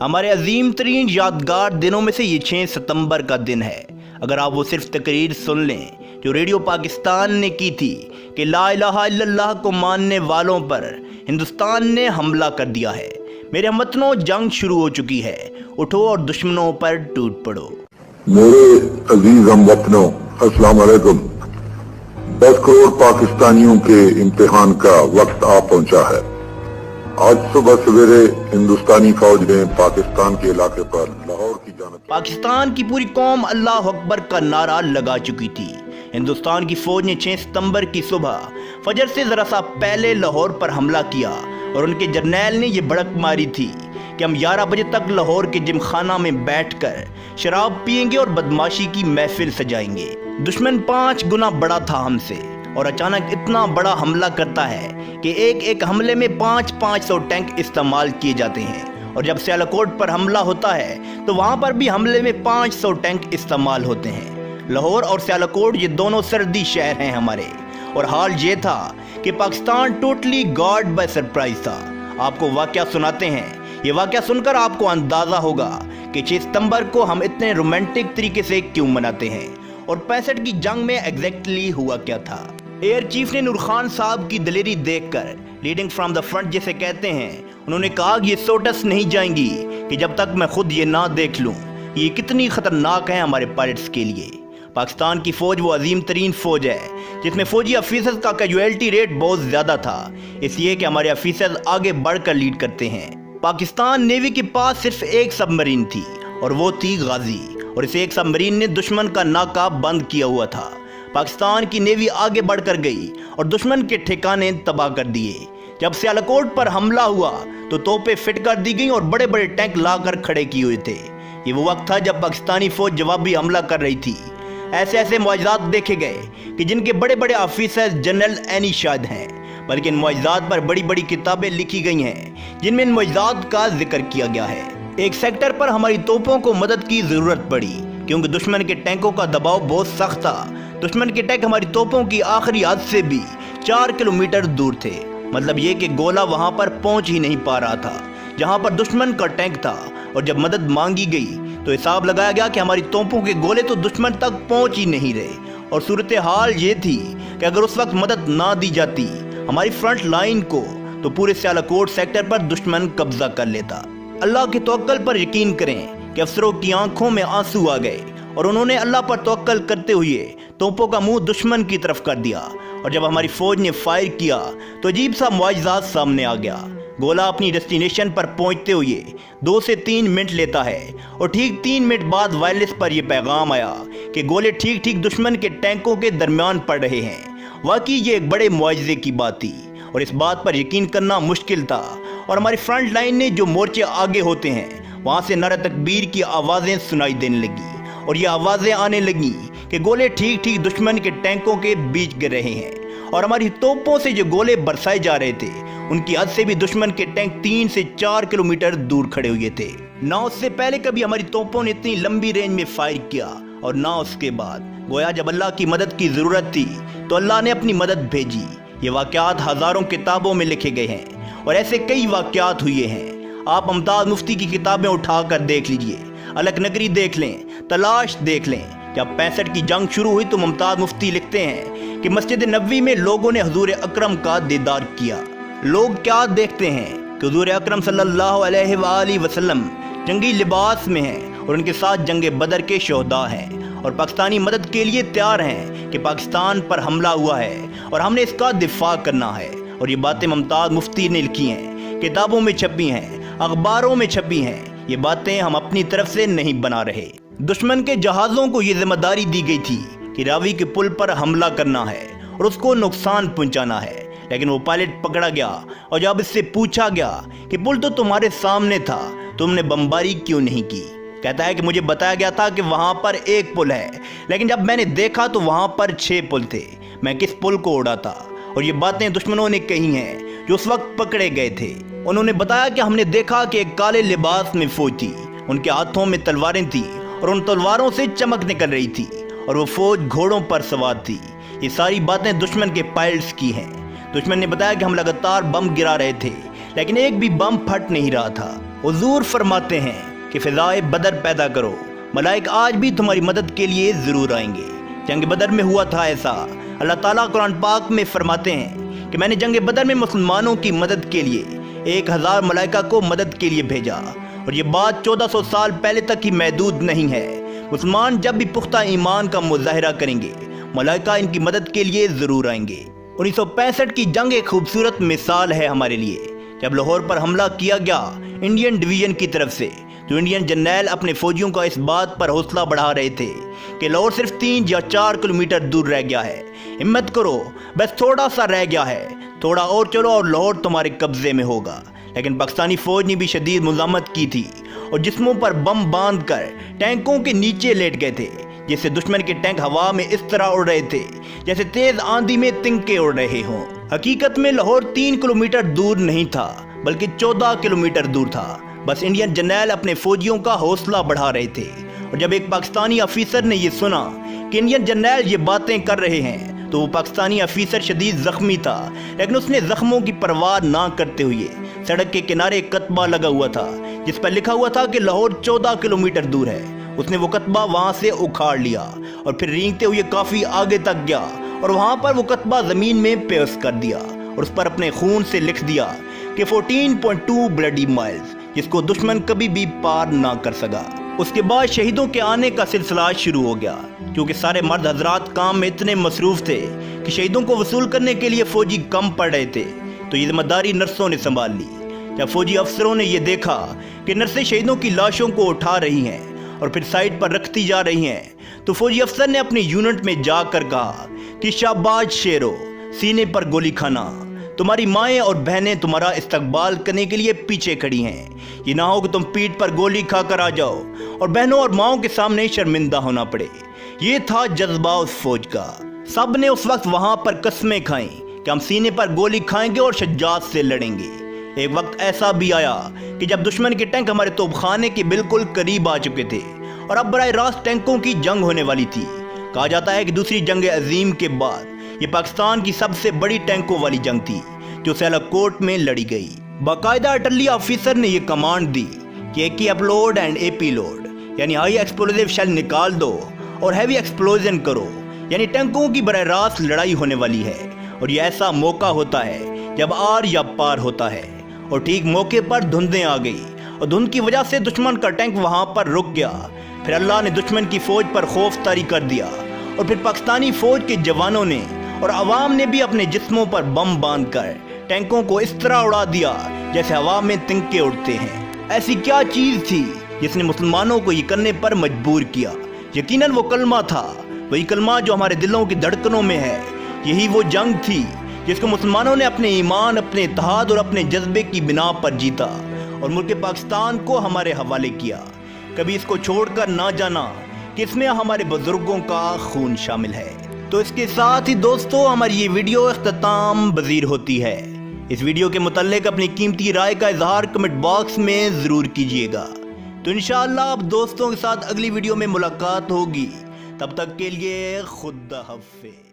हमारे अजीम तरीन यादगार दिनों में से ये 6 सितंबर का दिन है। अगर आप वो सिर्फ तकरीर सुन लें जो रेडियो पाकिस्तान ने की थी कि ला इलाहा इल्लल्लाह को मानने वालों पर हिंदुस्तान ने हमला कर दिया है। मेरे हमवतनों, जंग शुरू हो चुकी है, उठो और दुश्मनों पर टूट पड़ो। मेरे अजीज हमवतनों, अस्सलाम वालेकुम। 10 करोड़ पाकिस्तानियों के इम्तिहान का वक्त आ पहुंचा है। आज सुबह सवेरे हिंदुस्तानी फौज ने पाकिस्तान के इलाके पर लाहौर की जानब पाकिस्तान की पूरी कौम अल्लाह अकबर का नारा लगा चुकी थी। हिंदुस्तान की फौज ने 6 सितंबर की सुबह फजर से जरा सा पहले लाहौर पर हमला किया और उनके जर्नैल ने यह भड़क मारी थी कि हम 11 बजे तक लाहौर के जिमखाना में बैठकर शराब पिएंगे और बदमाशी की महफिल सजाएंगे। दुश्मन 5 गुना बड़ा था हमसे और अचानक इतना बड़ा हमला करता है कि एक हमले में 500 टैंक इस्तेमाल किए जाते हैं। और जब सियालकोट पर हमला होता है तो वहां पर भी हमले में 500 टैंक इस्तेमाल होते हैं। लाहौर और सियालकोट ये दोनों सर्दी शहर हैं हमारे, और हाल ये था कि Pakistan totally God by surprise था। आपको वाकया सुनाते हैं। ये वाकया सुनकर आपको अंदाजा होगा कि 6 सितंबर को हम इतने रोमांटिक तरीके से क्यों मनाते हैं और 65 की जंग में एग्जैक्टली हुआ क्या था। एयर चीफ ने नूर खान साहब की दलेरी देखकर, लीडिंग फ्रॉम द फ्रंट जिसे कहते हैं, उन्होंने कहा कि ये सोटस नहीं जाएंगी कि जब तक मैं खुद ये ना देख लूं ये कितनी खतरनाक है हमारे पायलट्स के लिए। पाकिस्तान की फौज वो अजीम तरीन फौज है जिसमें फौजी ऑफिसर्स का कैजुअलिटी रेट बहुत ज्यादा था, इसलिए कि हमारे ऑफिसर्स आगे बढ़कर लीड करते हैं। पाकिस्तान नेवी के पास सिर्फ एक सबमरीन थी और वो थी गाजी, और इस एक सबमरीन ने दुश्मन का नाका बंद किया हुआ था। पाकिस्तान की नेवी आगे बढ़कर गई और दुश्मन के ठिकाने तबाह कर दिए। जब सियालकोट पर हमला हुआ तो तोपें फिट कर दी गई और बड़े बड़े टैंक लाकर खड़े किए हुए थे। ये वो वक्त था जब पाकिस्तानी फौज जवाबी हमला कर रही थी। ऐसे मुआजिज़ात देखे गए कि जिनके बड़े बड़े ऑफिसर जनरल एनी शायद हैं, बल्कि इन मुआजिज़ात पर बड़ी बड़ी किताबें लिखी गई हैं जिनमें इन मुआजिज़ात का जिक्र किया गया है। एक सेक्टर पर हमारी तोपों को मदद की जरूरत पड़ी क्योंकि दुश्मन के टैंकों का दबाव बहुत सख्त था। दुश्मन के टैंक हमारी तोपों की आखिरी हद से भी 4 किलोमीटर दूर थे। मतलब ये कि गोला वहां पर पहुंच ही नहीं पा रहा था जहां पर दुश्मन का टैंक था। और जब मदद मांगी गई तो हिसाब लगाया गया कि हमारी तोपों के गोले तो दुश्मन तक पहुंच ही नहीं रहे। और सूरत हाल ये थी कि अगर उस वक्त मदद ना दी जाती हमारी फ्रंट लाइन को तो पूरे सियालकोट सेक्टर पर दुश्मन कब्जा कर लेता। अल्लाह के तवक्कल पर यकीन करें कि अफसरों की आंखों में आंसू आ गए और उन्होंने अल्लाह पर तवक्कल करते हुए तोपों का मुंह दुश्मन की तरफ कर दिया। और जब हमारी फौज ने फायर किया तो अजीब सा मुआजिज़ा सामने आ गया। गोला अपनी डेस्टिनेशन पर पहुंचते हुए 2 से 3 मिनट लेता है और ठीक 3 मिनट बाद वायरलेस पर यह पैगाम आया कि गोले ठीक दुश्मन के टैंकों के दरमियान पड़ रहे हैं। वाकई ये एक बड़े मुआजिज़े की बात थी और इस बात पर यकीन करना मुश्किल था। और हमारी फ्रंट लाइन ने जो मोर्चे आगे होते हैं वहां से नारा तकबीर की आवाज़ें सुनाई देने लगी और ये आवाज़ें आने लगी कि गोले ठीक दुश्मन के टैंकों के बीच गिर रहे हैं। और हमारी तोपों से जो गोले बरसाए जा रहे थे उनकी हद से भी दुश्मन के टैंक 3 से 4 किलोमीटर दूर खड़े हुए थे। ना उससे पहले कभी हमारी तोपों ने इतनी लंबी रेंज में फायर किया और ना उसके बाद। गोया जब अल्लाह की मदद की जरूरत थी तो अल्लाह ने अपनी मदद भेजी। ये वाकयात हजारों किताबों में लिखे गए हैं और ऐसे कई वाकयात हुए हैं। आप मुमताज मुफ्ती की किताबें उठाकर देख लीजिए, अलग-नगरी देख लें, तलाश देख लें। जब 65 की जंग शुरू हुई तो मुमताज मुफ्ती लिखते हैं कि मस्जिद नबवी में लोगों ने हुजूर अकरम का दीदार किया। लोग क्या देखते हैं कि हुजूर अकरम सल्लल्लाहु अलैहि वसल्लम जंगी लिबास में हैं और उनके साथ जंग बदर के शोहदा हैं और पाकिस्तानी मदद के लिए तैयार हैं कि पाकिस्तान पर हमला हुआ है और हमने इसका दिफा करना है। और ये बातें मुमताज मुफ्ती ने लिखी हैं, किताबों में छपी हैं, अखबारों में छपी हैं। ये बातें हम अपनी तरफ से नहीं बना रहे। दुश्मन के जहाज़ों को ये जिम्मेदारी दी गई थी कि रावी के पुल पर हमला करना है और उसको नुकसान पहुंचाना है, लेकिन वो पायलट पकड़ा गया और जब इससे पूछा गया कि पुल तो तुम्हारे सामने था, तुमने बमबारी क्यों नहीं की? कहता है कि मुझे बताया गया था कि वहां पर एक पुल है, लेकिन जब मैंने देखा तो वहां पर 6 पुल थे। मैं किस पुल को उड़ाता? और ये बातें दुश्मनों ने कही हैं जो उस वक्त पकड़े गए थे। उन्होंने बताया कि हमने देखा कि एक काले लिबास में फौज थी, उनके हाथों में तलवारें थी और उन तलवारों से चमक निकल रही थी और वो फौज घोड़ों पर सवार थी। ये सारी बातें दुश्मन के पायलट्स की हैं। दुश्मन ने बताया कि हम लगातार बम गिरा रहे थे लेकिन एक भी बम फट नहीं रहा था। हुजूर फरमाते हैं कि फ़िज़ाए बदर पैदा करो, मलाइक आज भी तुम्हारी मदद के लिए ज़रूर आएंगे। जंग बदर में हुआ था ऐसा। अल्लाह ताला कुरान पाक में फरमाते हैं कि मैंने जंग बदर में मुसलमानों की मदद के लिए 1000 मलाइका को मदद के लिए भेजा, और ये बात 1400 साल पहले तक ही महदूद नहीं है। मुसलमान जब भी पुख्ता ईमान का मुजाहिरा करेंगे, मलाइका इनकी मदद के लिए ज़रूर आएंगे। 1965 की जंग एक खूबसूरत मिसाल है हमारे लिए, जब लाहौर पर हमला किया गया इंडियन डिवीजन की तरफ से, तो इंडियन जर्नैल अपने फौजियों का इस बात पर हौसला बढ़ा रहे थे कि लाहौर सिर्फ 3 या 4 किलोमीटर दूर रह गया है, हिम्मत करो, बस थोड़ा सा रह गया है, थोड़ा और चलो और लाहौर तुम्हारे कब्जे में होगा। लेकिन पाकिस्तानी फौज ने भी शदीद मुज़ामत की थी और जिस्मों पर बम बांध कर टैंकों के नीचे लेट गए थे, जिससे दुश्मन के टैंक हवा में इस तरह उड़ रहे थे जैसे तेज आंधी में तिनके उड़ रहे हों। हकीकत में लाहौर 3 किलोमीटर दूर नहीं था, बल्कि 14 किलोमीटर दूर था। बस इंडियन जर्नैल अपने फौजियों का हौसला बढ़ा रहे थे, और जब एक पाकिस्तानी अफीसर ने यह सुना कि इंडियन जर्नैल ये बातें कर रहे हैं, तो वो पाकिस्तानी अफीसर शदीद जख्मी था, लेकिन उसने जख्मों की परवाह ना करते हुए सड़क के किनारे एक कतबा लगा हुआ था जिस पर लिखा हुआ था कि लाहौर 14 किलोमीटर दूर है। उसने वो कतबा वहां से उखाड़ लिया और फिर रेंगते हुए काफी आगे तक गया और वहां पर वो कतबा जमीन में पेश कर दिया और उस पर अपने खून से लिख दिया कि 14.2 ब्लडी माइल्स, जिसको दुश्मन कभी भी पार ना कर सका। उसके बाद शहीदों के आने का सिलसिला शुरू हो गया, क्योंकि सारे मर्द हजरात काम में इतने मसरूफ थे कि शहीदों को वसूल करने के लिए फौजी कम पड़ रहे थे, तो ये जिम्मेदारी नर्सों ने संभाल ली। जब फौजी अफसरों ने यह देखा कि नर्सें शहीदों की लाशों को उठा रही हैं और फिर साइड पर रखती जा रही हैं, तो फौजी अफसर ने अपने यूनिट में जाकर कहा कि शाबाश शेरो, सीने पर गोली खाना, तुम्हारी माएँ और बहनें तुम्हारा इस्तकबाल करने के लिए पीछे खड़ी हैं। ये ना हो कि तुम पीठ पर गोली खाकर आ जाओ और बहनों और माओं के सामने शर्मिंदा होना पड़े। ये था जज्बा उस फौज का। सब ने उस वक्त वहां पर कस्में खाई कि हम सीने पर गोली खाएंगे और शज्जाद से लड़ेंगे। एक वक्त ऐसा भी आया कि जब दुश्मन के टैंक हमारे तोपखाने के बिल्कुल करीब आ चुके थे और अब बराह रास्त टैंकों की जंग होने वाली थी। कहा जाता है कि दूसरी जंग अजीम के बाद ये पाकिस्तान की सबसे बड़ी टैंकों वाली जंग थी जो सियालकोट में लड़ी गई। बाकायदा अटली ऑफिसर ने यह कमांड दी कि एकी अपलोड एंड एपी लोड, यानी हाई एक्सप्लोजिव शेल निकाल दो और हैवी एक्सप्लोजन करो, यानी टैंकों की बराह रास्त लड़ाई होने वाली है। और यह ऐसा मौका होता है जब आर या पार होता है। और ठीक मौके पर धुंधें आ गई और धुंध की वजह से दुश्मन का टैंक वहां पर रुक गया। फिर अल्लाह ने दुश्मन की फौज पर खौफ तारी कर दिया और फिर पाकिस्तानी फौज के जवानों ने और अवाम ने भी अपने जिस्मों पर बम बांधकर टैंकों को इस तरह उड़ा दिया जैसे हवा में तिनके उड़ते हैं। ऐसी क्या चीज थी जिसने मुसलमानों को ये करने पर मजबूर किया? यकीनन वो कलमा था, वही कलमा जो हमारे दिलों की धड़कनों में है। यही वो जंग थी जिसको मुसलमानों ने अपने ईमान, अपने इत्तेहाद और अपने जज्बे की बिना पर जीता और मुल्क पाकिस्तान को हमारे हवाले किया। कभी इसको छोड़कर ना जाना कि इसमें हमारे बुजुर्गों का खून शामिल है। तो इसके साथ ही दोस्तों हमारी ये वीडियो इख्तिताम पजीर होती है। इस वीडियो के मुताल्लिक अपनी कीमती राय का इजहार कमेंट बॉक्स में ज़रूर कीजिएगा। तो इंशाअल्लाह अब दोस्तों के साथ अगली वीडियो में मुलाकात होगी। तब तक के लिए खुदा हाफिज़।